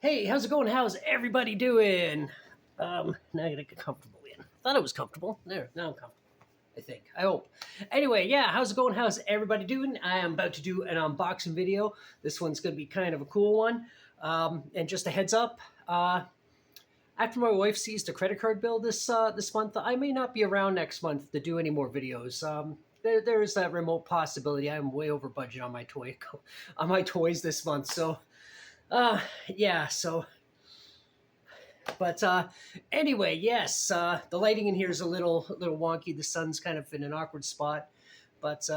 Hey, how's it going? How's everybody doing? Now I gotta get comfortable in. Thought it was comfortable. There, now I'm comfortable. I think. I hope. Anyway, yeah, how's it going? How's everybody doing? I am about to do an unboxing video. This one's gonna be kind of a cool one. And just a heads up, after my wife sees the credit card bill this month, I may not be around next month to do any more videos. There's that remote possibility. I'm way over budget on my toys this month. So yeah, so but anyway, yes, the lighting in here is a little wonky. The sun's kind of in an awkward spot. But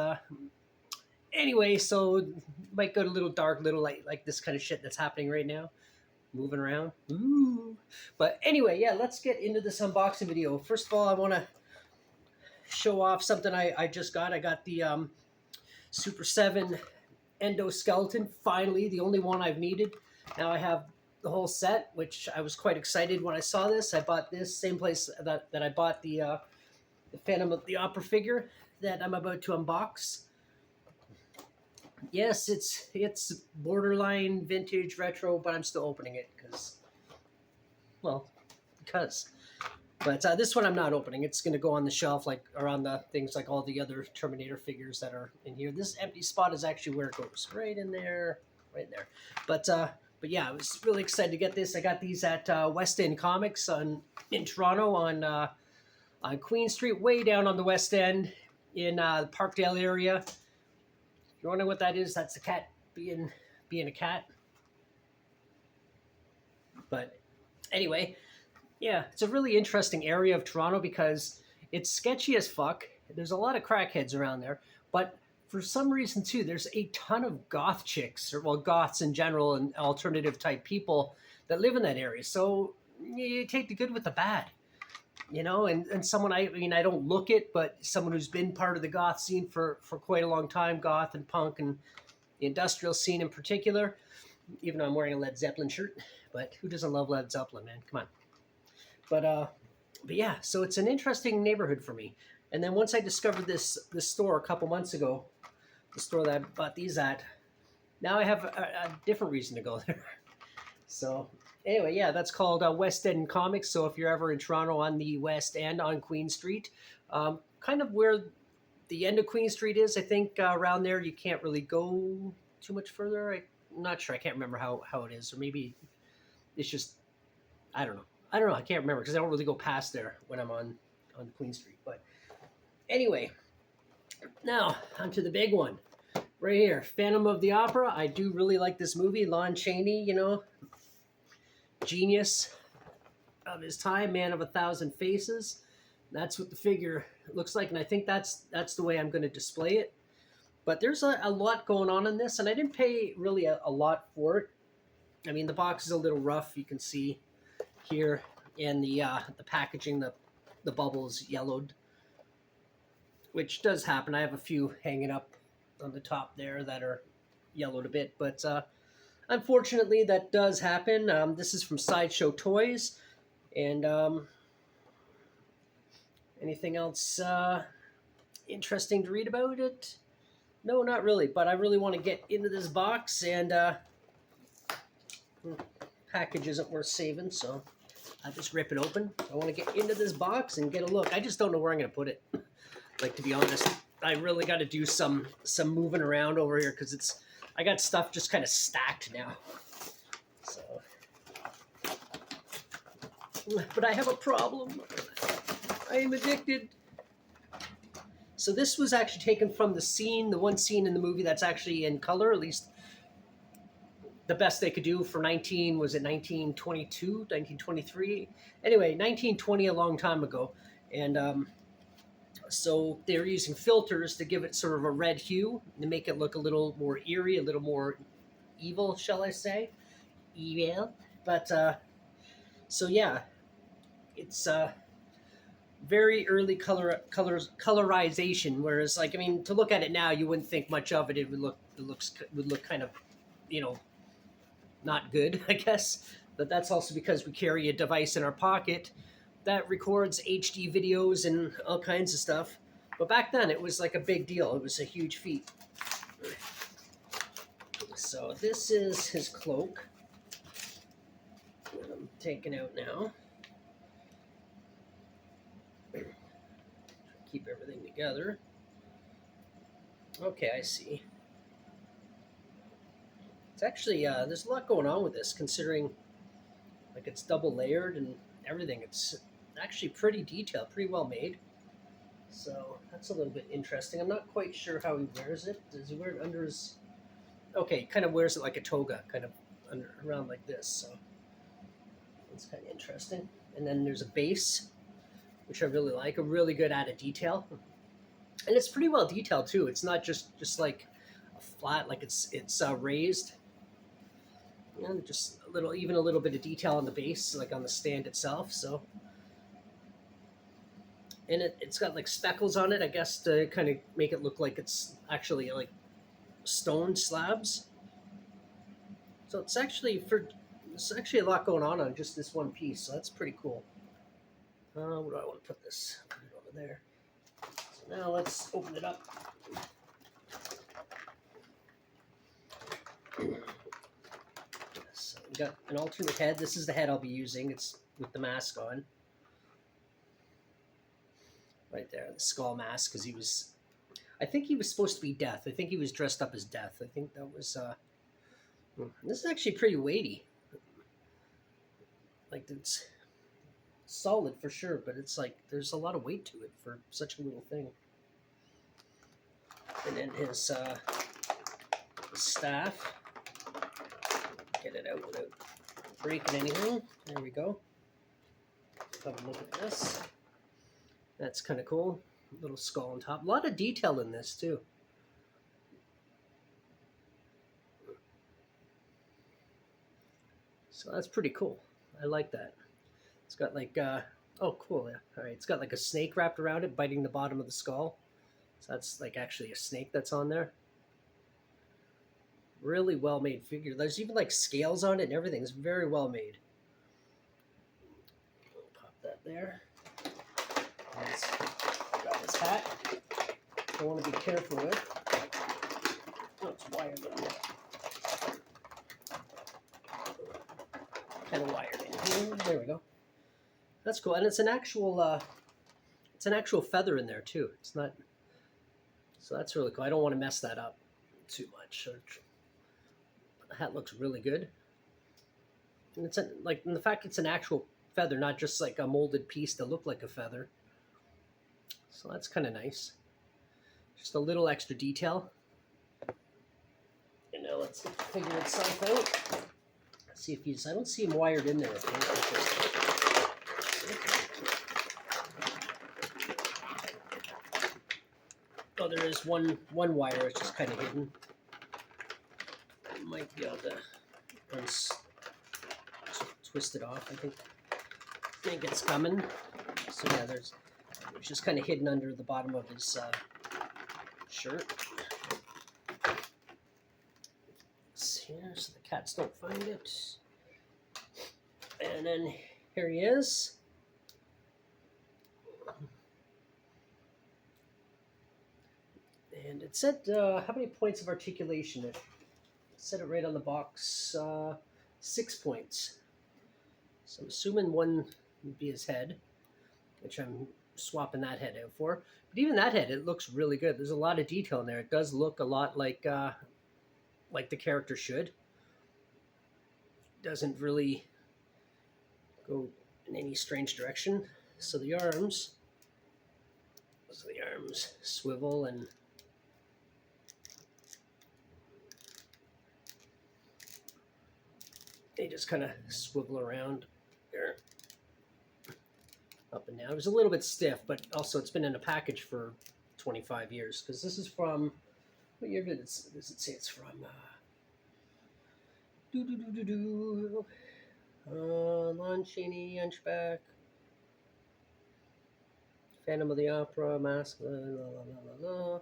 anyway, so might go to a little dark, little light, like this kind of shit that's happening right now. Moving around. Ooh. But anyway, yeah, let's get into this unboxing video. First of all, I want to show off something I just got. I got the Super 7 endoskeleton, finally, the only one I've needed. Now I have the whole set, which I was quite excited when I saw this. I bought this same place that I bought the Phantom of the Opera figure that I'm about to unbox. Yes, it's borderline vintage retro, but I'm still opening it because. But this one I'm not opening. It's going to go on the shelf, like around the things like all the other Terminator figures that are in here. This empty spot is actually where it goes, right in there, right there. But yeah, I was really excited to get this. I got these at West End Comics in Toronto on Queen Street, way down on the West End in the Parkdale area. If you're wondering what that is, that's the cat being a cat. But anyway. Yeah, it's a really interesting area of Toronto because it's sketchy as fuck. There's a lot of crackheads around there, but for some reason too, there's a ton of goth chicks, or well, goths in general, and alternative type people that live in that area. So you take the good with the bad, and someone I don't look it, but someone who's been part of the goth scene for quite a long time, goth and punk and the industrial scene in particular. Even though I'm wearing a Led Zeppelin shirt, but who doesn't love Led Zeppelin, man? Come on. But yeah, so it's an interesting neighborhood for me. And then once I discovered this store a couple months ago, the store that I bought these at, now I have a different reason to go there. So anyway, yeah, that's called West End Comics. So if you're ever in Toronto on the West End on Queen Street, kind of where the end of Queen Street is, I think around there you can't really go too much further. I'm not sure. I can't remember how it is. Or maybe it's just, I don't know. I can't remember because I don't really go past there when I'm on Queen Street. But anyway, now onto the big one right here, Phantom of the Opera. I do really like this movie. Lon Chaney, genius of his time, man of 1,000 faces. That's what the figure looks like, and I think that's the way I'm going to display it. But there's a lot going on in this, and I didn't pay really a lot for it. I mean, the box is a little rough. You can see here in the packaging, the bubbles yellowed, which does happen. I have a few hanging up on the top there that are yellowed a bit, but unfortunately that does happen. This is from Sideshow Toys. And anything else interesting to read about it? No, not really, but I really want to get into this box, and package isn't worth saving, so I'll just rip it open. I want to get into this box and get a look. I just don't know where I'm going to put it. Like, to be honest, I really got to do some moving around over here because I got stuff just kind of stacked now. So, but I have a problem. I am addicted. So this was actually taken from the one scene in the movie that's actually in color, at least the best they could do for 1922, 1923? Anyway, 1920, a long time ago. And so they're using filters to give it sort of a red hue, to make it look a little more eerie, a little more evil, shall I say. Evil. But, so yeah, it's very early colorization, whereas, like, I mean, to look at it now, you wouldn't think much of it. It would look kind of, not good, I guess. But that's also because we carry a device in our pocket that records HD videos and all kinds of stuff. But back then, it was like a big deal. It was a huge feat. So this is his cloak. taken out now. Keep everything together. Okay, I see. It's actually there's a lot going on with this, considering like it's double layered and everything. It's actually pretty detailed, pretty well made. So that's a little bit interesting. I'm not quite sure how he wears it. Does he wear it under his? Okay, he kind of wears it like a toga, kind of around like this. So it's kind of interesting. And then there's a base, which I really like. A really good added detail, and it's pretty well detailed too. It's not just like a flat, like it's raised. And just a little, even a little bit of detail on the base, like on the stand itself. So, and it's got like speckles on it, I guess, to kind of make it look like it's actually like stone slabs. So it's actually a lot going on just this one piece. So that's pretty cool. Where do I want to put this? Put it over there. So now let's open it up. So we got an alternate head. This is the head I'll be using. It's with the mask on. Right there, the skull mask, because I think he was supposed to be Death. I think he was dressed up as Death. I think that was, this is actually pretty weighty. Like, it's solid for sure, but it's like, there's a lot of weight to it for such a little thing. And then his staff. Get it out without breaking anything. There we go. Have a look at this. That's kind of cool. Little skull on top. A lot of detail in this too. So that's pretty cool. I like that. It's got like, oh cool, yeah. All right, it's got like a snake wrapped around it, biting the bottom of the skull. So that's like actually a snake that's on there. Really well made figure. There's even like scales on it and everything. It's very well made. Pop that there. Got this hat. I want to be careful with. Oh, it's wired in. Kind of wired in here. There we go. That's cool, and it's an actual feather in there too. It's not. So that's really cool. I don't want to mess that up too much. The hat looks really good, and it's and the fact it's an actual feather, not just like a molded piece that looked like a feather. So that's kind of nice. Just a little extra detail. And now let's figure itself out. Let's see if he's. I don't see him wired in there. Oh, there is one wire. It's just kind of hidden. I might be able to twist it off. I think it's coming. So yeah, it's just kind of hidden under the bottom of his shirt. Here, so the cats don't find it. And then here he is. And it said how many points of articulation? It said it right on the box. 6 points. So I'm assuming one would be his head, which I'm swapping that head out for. But even that head, it looks really good. There's a lot of detail in there. It does look a lot like the character should. Doesn't really go in any strange direction. So the arms swivel and they just kind of swivel around there, up and down. It was a little bit stiff, but also it's been in a package for 25 years because this is from, what year does it say it's from? Lon Chaney, Hunchback, Phantom of the Opera, Mask, la la la la la.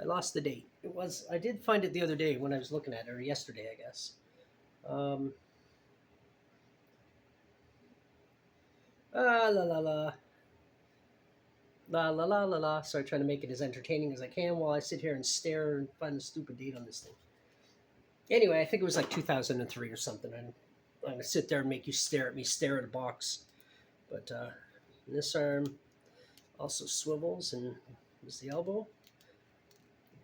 I lost the date. I did find it the other day when I was looking at it, or yesterday, I guess. La la la. La la la la la. Sorry, trying to make it as entertaining as I can while I sit here and stare and find the stupid date on this thing. Anyway, I think it was like 2003 or something. I'm gonna sit there and make you stare at me, stare at a box. But this arm also swivels, and is the elbow.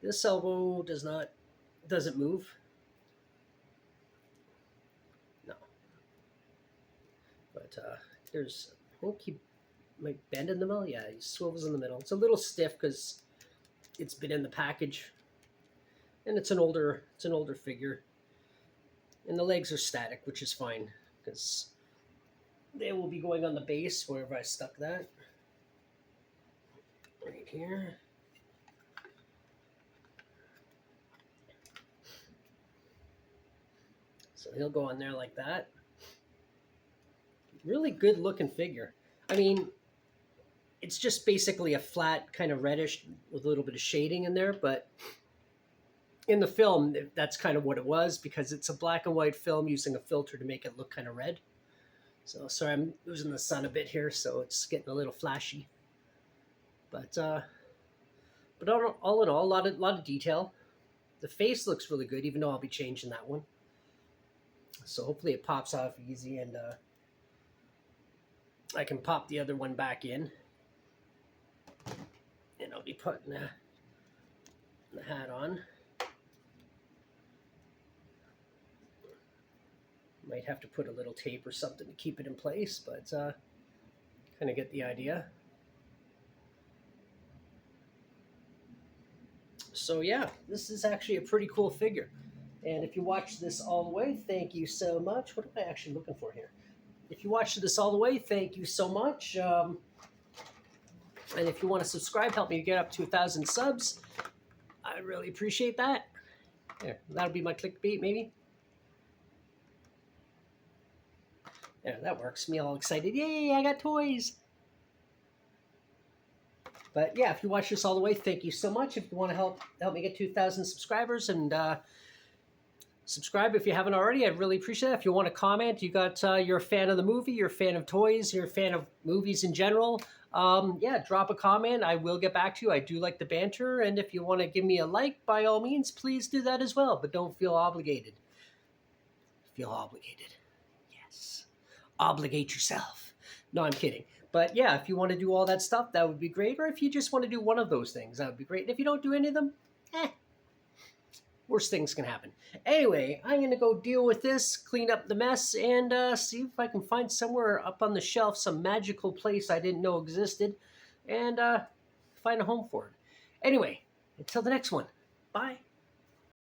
This elbow doesn't move. No, but there's I think he might bend in the middle. Yeah, he swivels in the middle. It's a little stiff because it's been in the package, and it's an older figure, and the legs are static, which is fine because they will be going on the base wherever I stuck that. Right here. So he'll go on there like that. Really good looking figure. I mean, it's just basically a flat kind of reddish with a little bit of shading in there, but in the film, that's kind of what it was because it's a black and white film using a filter to make it look kind of red. So sorry, I'm losing the sun a bit here, so it's getting a little flashy. But all in all, a lot of detail. The face looks really good, even though I'll be changing that one. So hopefully it pops off easy, and I can pop the other one back in. And I'll be putting the hat on. Might have to put a little tape or something to keep it in place, but kind of get the idea. So yeah, this is actually a pretty cool figure. And if you watch this all the way, thank you so much. What am I actually looking for here? If you watched this all the way, thank you so much. And if you want to subscribe, help me get up to 1,000 subs. I really appreciate that. There, that'll be my clickbait, maybe. Yeah, that works. Me all excited. Yay, I got toys. But yeah, if you watch this all the way, thank you so much. If you want to help me get to 1,000 subscribers, and subscribe if you haven't already. I'd really appreciate it. If you want to comment, you're a fan of the movie, you're a fan of toys, you're a fan of movies in general, yeah, drop a comment. I will get back to you. I do like the banter, and if you want to give me a like, by all means, please do that as well. But don't feel obligated. Feel obligated. Yes. Obligate yourself. No, I'm kidding. But yeah, if you want to do all that stuff, that would be great. Or if you just want to do one of those things, that would be great. And if you don't do any of them, worst things can happen. Anyway, I'm going to go deal with this, clean up the mess, and see if I can find somewhere up on the shelf some magical place I didn't know existed, and find a home for it. Anyway, until the next one, bye.